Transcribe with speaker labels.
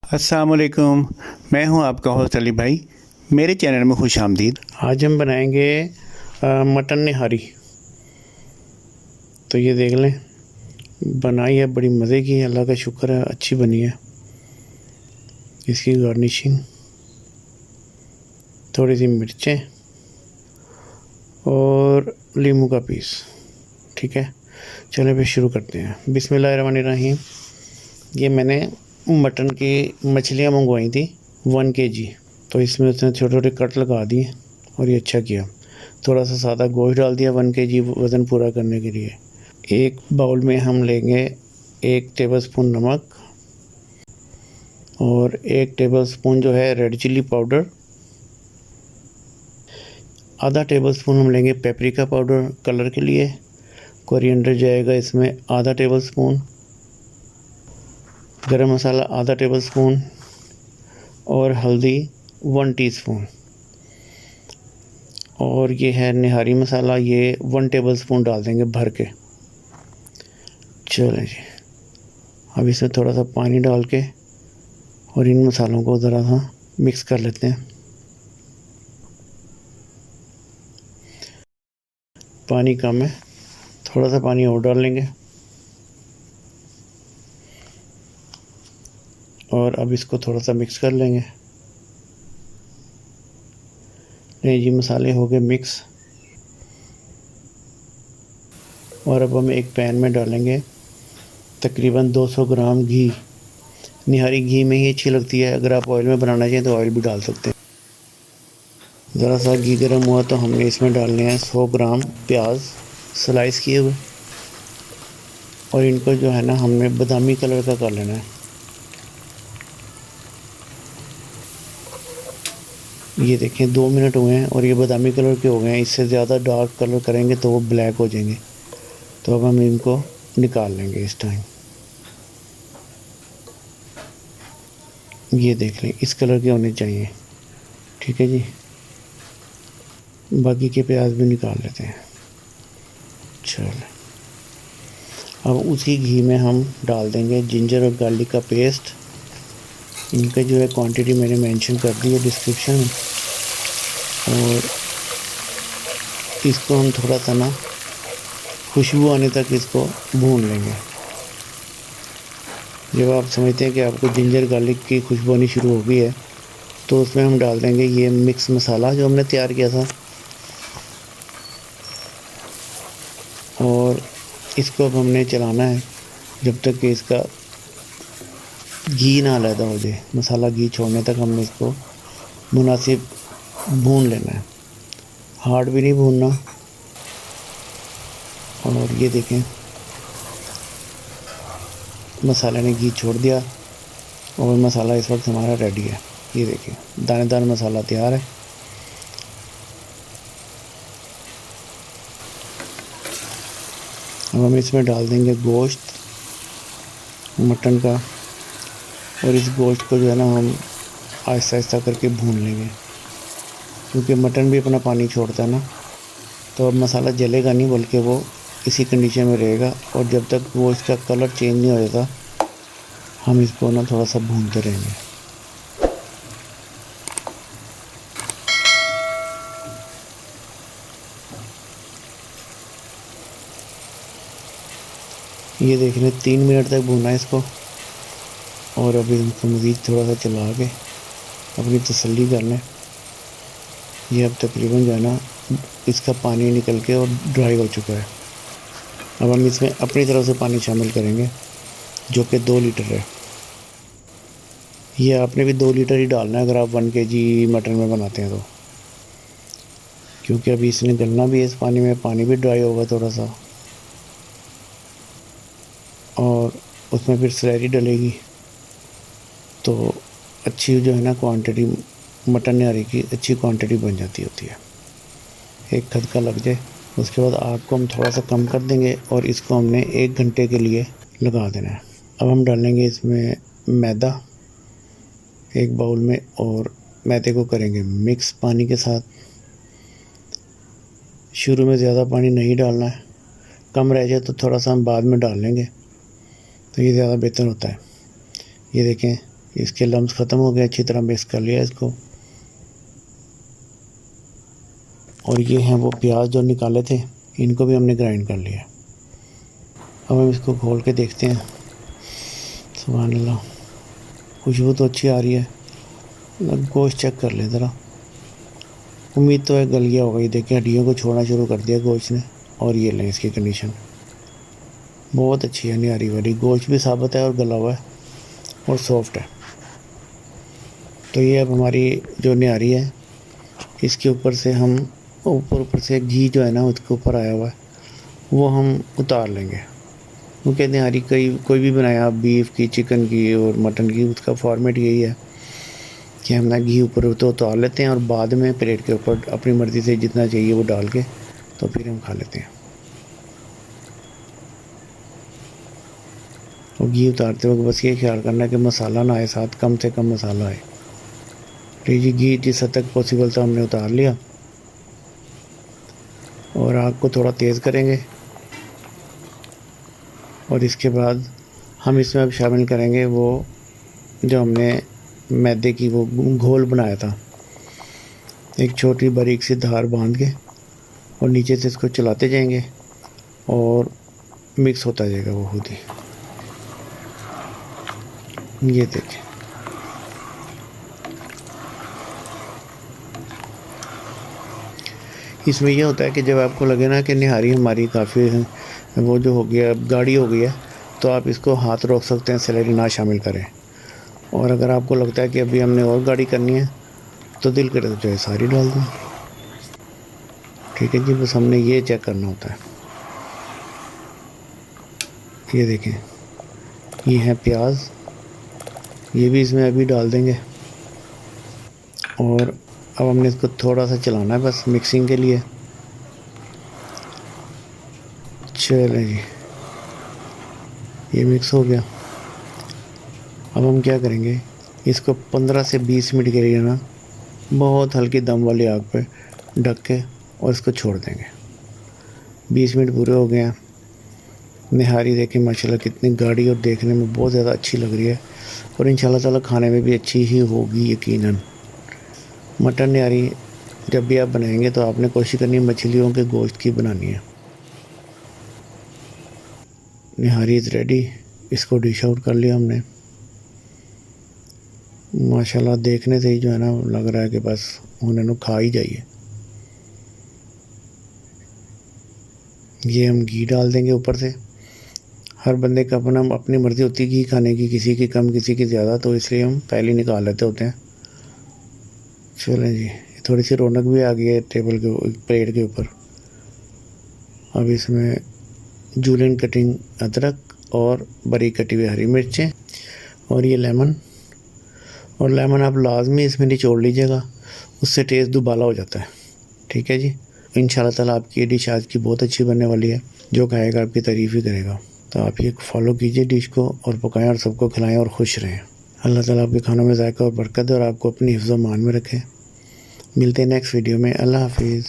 Speaker 1: अस्सलामुअलैकुम। मैं हूं आपका होस्ट अली भाई। मेरे चैनल में खुश आमदीद। आज हम बनाएंगे मटन निहारी। तो ये देख लें, बनाई है, बड़ी मज़े की है, अल्लाह का शुक्र है, अच्छी बनी है। इसकी गार्निशिंग, थोड़ी सी मिर्चें और नींबू का पीस। ठीक है, चलो फिर शुरू करते हैं। बिस्मिल्लाहिर्रहमानिर्रहीम। ये मैंने मटन की मछलियाँ मंगवाई थी 1 kg। तो इसमें उसने छोटे छोटे कट लगा दिए और ये अच्छा किया। थोड़ा सा सादा गोश्त डाल दिया 1 kg वज़न पूरा करने के लिए। एक बाउल में हम लेंगे 1 टेबलस्पून नमक और 1 टेबलस्पून जो है रेड चिली पाउडर। आधा टेबलस्पून हम लेंगे पेपरिका पाउडर कलर के लिए। कोरिएंडर जाएगा इसमें आधा टेबलस्पून। गरम मसाला आधा टेबलस्पून और हल्दी 1 टीस्पून। और ये है निहारी मसाला, ये 1 टेबलस्पून डाल देंगे भर के। चलें जी, अब इसमें थोड़ा सा पानी डाल के और इन मसालों को ज़रा सा मिक्स कर लेते हैं। पानी कम है, थोड़ा सा पानी और डाल लेंगे। और अब इसको थोड़ा सा मिक्स कर लेंगे। नहीं जी, मसाले हो गए मिक्स। और अब हम एक पैन में डालेंगे तकरीबन 200 ग्राम घी। निहारी घी में ही अच्छी लगती है, अगर आप ऑयल में बनाना चाहें तो ऑयल भी डाल सकते हैं। ज़रा सा घी गर्म हुआ तो हमने इसमें डालने हैं 100 ग्राम प्याज स्लाइस किए हुए। और इनको जो है ना, हमने बादामी कलर का कर लेना है। ये देखें 2 मिनट हुए हैं और ये बादामी कलर के हो गए हैं। इससे ज़्यादा डार्क कलर करेंगे तो वो ब्लैक हो जाएंगे। तो अब हम इनको निकाल लेंगे इस टाइम। ये देख लें, इस कलर के होने चाहिए। ठीक है जी, बाकी के प्याज भी निकाल लेते हैं। चल, अब उसी घी में हम डाल देंगे जिंजर और गार्लिक का पेस्ट। इनका जो है क्वांटिटी मैंने मेंशन कर दी है डिस्क्रिप्शन में। और इसको हम थोड़ा सा ना खुशबू आने तक इसको भून लेंगे। जब आप समझते हैं कि आपको जिंजर गार्लिक की खुशबू आनी शुरू हो गई है तो उसमें हम डाल देंगे ये मिक्स मसाला जो हमने तैयार किया था। और इसको अब हमने चलाना है जब तक कि इसका घी ना अलहदा हो जाए। मसाला घी छोड़ने तक हमने इसको मुनासिब भून लेना है, हार्ड भी नहीं भूनना। और ये देखें, मसाले ने घी छोड़ दिया और मसाला इस वक्त हमारा रेडी है। ये देखें, दानेदार मसाला तैयार है। अब हम इसमें डाल देंगे गोश्त मटन का। और इस गोश्त को जो है ना, हम आहिस्ता आहिस्ता करके भून लेंगे, क्योंकि मटन भी अपना पानी छोड़ता है ना। तो अब मसाला जलेगा नहीं, बल्कि वो इसी कंडीशन में रहेगा। और जब तक वो इसका कलर चेंज नहीं हो जाता, हम इसको ना थोड़ा सा भूनते रहेंगे। ये देख लें, 3 मिनट तक भूना है इसको। और अभी इनको मज़ीद थोड़ा सा चला के अपनी तसल्ली कर लें। ये अब तकरीबन जो है ना, इसका पानी निकल के और ड्राई हो चुका है। अब हम इसमें अपनी तरफ से पानी शामिल करेंगे, जो कि 2 लीटर है। ये आपने भी 2 लीटर ही डालना है अगर आप 1 kg मटन में बनाते हैं तो, क्योंकि अभी इसने गलना भी है इस पानी में, पानी भी ड्राई होगा थोड़ा सा। और उसमें फिर स्लैरी डलेगी तो अच्छी जो है ना क्वांटिटी मटन निहारी की अच्छी क्वांटिटी बन जाती होती है। एक खदका लग जाए, उसके बाद आग को हम थोड़ा सा कम कर देंगे और इसको हमने 1 घंटे के लिए लगा देना है। अब हम डालेंगे इसमें मैदा एक बाउल में और मैदे को करेंगे मिक्स पानी के साथ। शुरू में ज़्यादा पानी नहीं डालना है, कम रह जाए तो थोड़ा सा हम बाद में डाल लेंगे, तो ये ज़्यादा बेहतर होता है। ये देखें, इसके लम्स ख़त्म हो गए, अच्छी तरह मिक्स कर लिया इसको। और ये हैं वो प्याज जो निकाले थे, इनको भी हमने ग्राइंड कर लिया। अब हम इसको खोल के देखते हैं। सुभान अल्लाह, खुशबू तो अच्छी आ रही है। गोश्त चेक कर ले ज़रा, उम्मीद तो है गल गया होगा। ये देखिए हड्डियों को छोड़ना शुरू कर दिया गोश्त ने। और ये लें इसकी कंडीशन बहुत अच्छी है, निहारी वाली। गोश्त भी साबुत है और गला हुआ है और सॉफ्ट है। तो ये अब हमारी जो निहारी है, इसके ऊपर से हम ऊपर से घी जो है ना उसके ऊपर आया हुआ है, वो हम उतार लेंगे। क्योंकि निहारी कोई भी बनाया आप, बीफ की, चिकन की और मटन की, उसका फॉर्मेट यही है कि हम ना घी ऊपर तो उतार लेते हैं और बाद में प्लेट के ऊपर अपनी मर्ज़ी से जितना चाहिए वो डाल के तो फिर हम खा लेते हैं। और घी उतारते वक्त बस ये ख्याल करना है कि मसाला ना आए साथ, कम से कम मसाला आए। तो ये घी जिस हद तक पॉसिबल था हमने उतार लिया। और आग को थोड़ा तेज़ करेंगे और इसके बाद हम इसमें अब शामिल करेंगे वो जो हमने मैदे की वो घोल बनाया था। एक छोटी बारीक सी धार बांध के और नीचे से इसको चलाते जाएंगे और मिक्स होता जाएगा वो खुद ही। ये देखिए, इसमें यह होता है कि जब आपको लगे ना कि निहारी हमारी काफ़ी वो जो हो गया, अब गाढ़ी हो गई है, तो आप इसको हाथ रोक सकते हैं, सेलेरी ना शामिल करें। और अगर आपको लगता है कि अभी हमने और गाढ़ी करनी है तो दिल करे तो चाहे सारी डाल दें। ठीक है जी, बस हमने ये चेक करना होता है। ये देखें, ये है प्याज, ये भी इसमें अभी डाल देंगे। और अब हमने इसको थोड़ा सा चलाना है बस मिक्सिंग के लिए। चलें जी, ये मिक्स हो गया। अब हम क्या करेंगे, इसको 15 से 20 मिनट के लिए ना बहुत हल्की दम वाली आग पे ढक के और इसको छोड़ देंगे। 20 मिनट पूरे हो गए हैं। निहारी देखें माशाल्लाह कितनी गाढ़ी और देखने में बहुत ज़्यादा अच्छी लग रही है और इंशाल्लाह ताला खाने में भी अच्छी ही होगी यकीनन। मटन निहारी जब भी आप बनाएंगे तो आपने कोशिश करनी है मछलियों के गोश्त की बनानी है। निहारी इज़ रेडी, इसको डिश आउट कर लिया हमने। माशाल्लाह देखने से ही जो है ना लग रहा है कि बस उन्होंने खा ही जाइए। ये हम घी डाल देंगे ऊपर से। हर बंदे का अपनी मर्ज़ी होती है घी खाने की, किसी की कम किसी की ज़्यादा, तो इसलिए हम पहले निकाल लेते होते हैं। चलें जी, थोड़ी सी रौनक भी आ गई है टेबल के प्लेट के ऊपर। अब इसमें जूलियन कटिंग अदरक और बारीक कटी हुई हरी मिर्चें और ये लेमन। और लेमन आप लाजमी इसमें निचोड़ लीजिएगा, उससे टेस्ट दुबाला हो जाता है। ठीक है जी, इंशाल्लाह ताला आपकी ये डिश आज की बहुत अच्छी बनने वाली है। जो खाएगा आपकी तारीफ़ ही करेगा। तो आप ये फॉलो कीजिए डिश को और पकाएं और सबको खिलाएं और खुश रहें। अल्लाह ताला आपके खानों में जायका और बरकत दे और आपको अपनी हिफ्ज़-ओ-मान में रखे। मिलते हैं नेक्स्ट वीडियो में। अल्लाह हाफिज़।